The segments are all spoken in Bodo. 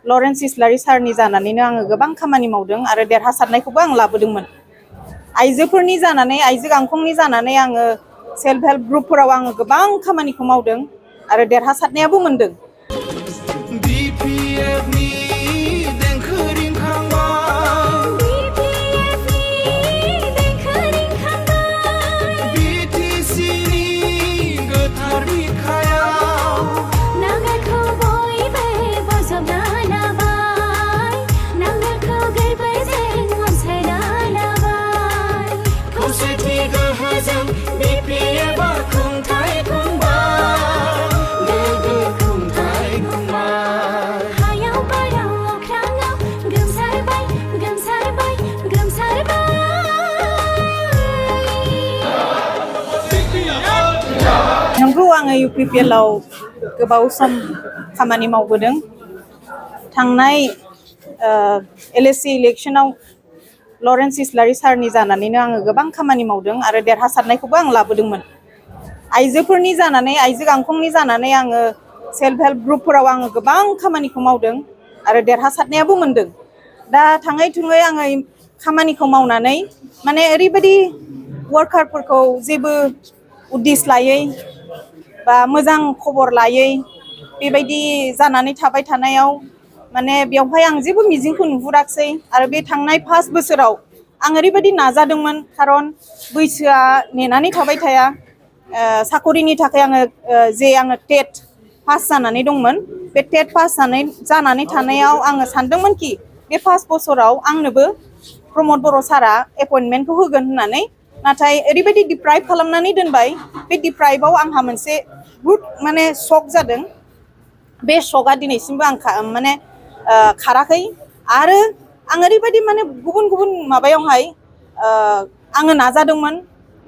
लरेन्स इस्लारि सारनि जानानैनो आङो गोबां खामानि मावदों आरो देरहासारनायखौबो आं लाबोदोंमोन। आइजोफोरनि जानानै आइजो गांखंनि जानानै आङो सेल्फ हेल्प ग्रुपफोराव आङो गोबां खामानिखौ मावदों आरो देरहासारनायाबो मोनदों। नंगौ आङो UPPL आव गोबाव सम खामानि मावबोदों। थांनाय LSC इलेक्शनाव लरेन्स इस्लारि सारनि जानानैनो आङो गोबां खामानि मावदों आरो देरहासारनायखौबो आं लाबोदोंमोन। आइजोफोरनि जानानै आइजो गांखंनि जानानै आङो सेल्फ हेल्प ग्रुपफोराव आङो गोबां खामानिखौ मावदों आरो देरहासारनायाबो मोनदों। दा थाङै थुङै आङो खामानिखौ मावनानै माने ओरैबायदि वार्कारफोरखौ जेबो उद्दिस लायै बा मोजां खबर लायै बेबायदि जानानै थाबाय थानायाव माने बेवहाय आं जेबो मिजिंखौ नुहुराखसै आरो बे थांनाय 5 बोसोराव आं ओरैबायदि नाजादोंमोन खारन बैसोआ नेनानै थाबाय थाया। साकरिनि थाखाय आङो टेट पास जानानै दंमोन। बे टेट पास जानानै थानायाव आङो सानदोंमोन कि बे 5 बोसोराव आंनोबो प्रमद बर' सारा एपइन्टमेन्टखौ होगोन होननानै, नाथाय ओरैबायदि डिप्राइभ खालामनानै दोनबाय। बे डिप्राइभआव आंहा मोनसे बुहुद माने शक जादों। बे शकआ दिनैसिमबो आं माने खाराखै आरो आं ओरैबायदि माने गुबुन गुबुन माबायावहाय आङो नाजादोंमोन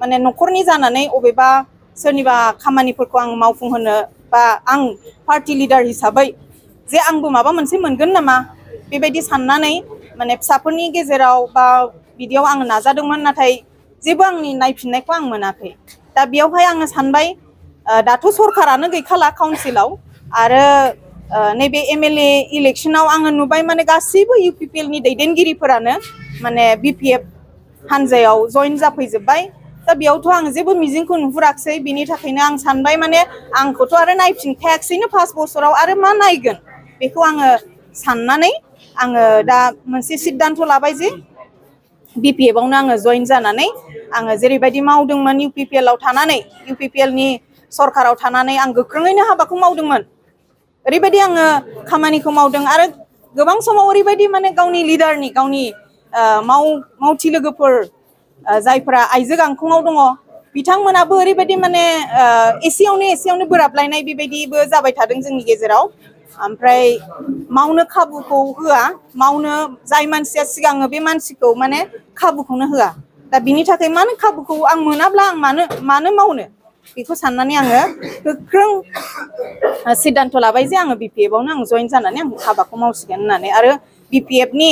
माने न'खरनि जानानै अबेबा सोरनिबा खामानिफोरखौ आं मावफुंहोनो बा आं पार्टी लिडार हिसाबै जे आंबो माबा मोनसे मोनगोन नामा बेबायदि साननानै माने फिसाफोरनि गेजेराव बा बिदियाव आङो नाजादोंमोन, नाथाय जेबो आंनि नायफिननायखौ आं मोनाखै। दा बेयावहाय आङो सानबाय दाथ' सरखारानो गैखाला काउन्सिलाव आरो नैबे MLA इलेक्शनाव आङो नुबाय माने गासैबो UPPL नि दैदेनगिरिफोरानो माने BPF हानजायाव जइन जाफैजोब्बाय। दा बेयावथ' आं जेबो मिजिंखौ नुहुराखसै। बिनि थाखायनो आं सानबाय माने आंखौथ' आरो नायफिनखायाखसैनो 5 बोसोराव आरो मा नायगोन बेखौ आङो साननानै आङो दा मोनसे सिद्धान्त लाबाय जे BPF आवनो आङो जइन जानानै आङो जेरैबायदि मावदोंमोन UPPL आव थानानै UPPL नि सरखाराव थानानै आं गोख्रोङैनो हाबाखौ मावदोंमोन। ओरैबायदि आङो खामानिखौ मावदों आरो गोबां समाव ओरैबायदि माने गावनि लिडारनि गावनि मावथि लोगोफोर जायफोरा आइजो गांखंआव दङ बिथांमोनाबो ओरैबायदि माने एसेयावनो बोराबलायनाय बेबायदिबो जाबाय थादों जोंनि गेजेराव। ओमफ्राय मावनो खाबुखौ होआ, मावनो जाय मानसिया सिगाङो बे मानसिखौ माने खाबुखौनो होआ। दा बिनि थाखाय मानो खाबुखौ आं मोनाब्ला आं मानो मावनो बेखौ साननानै आङो गोख्रों सिद्धान्त लाबाय जे आङो BPF आवनो आं जइन जानानै आं हाबाखौ मावसिगोन होननानै। आरो BPF नि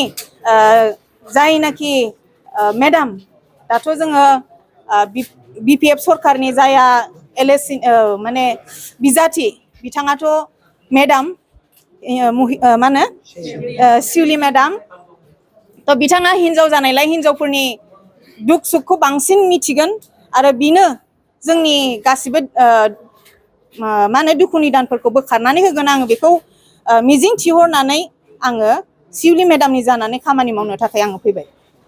जायनाखि मेडाम, दाथ' जोङो BPF सरखारनि जाया LSC माने बिजाथि बिथाङाथ' मेडाम मा होनो शिउलि मेडाम। थ' बिथाङा हिनजाव जानायलाय हिनजावफोरनि दुख सुखखौ बांसिन मिथिगोन आरो बिनो जोंनि गासिबो मा होनो दुखुनि दानफोरखौ बोखारनानै होगोन। आङो बेखौ मिजिं थिहरनानै आङो शिउलि मेडामनि जानानै खामानि मावनो थाखाय आङो फैबाय।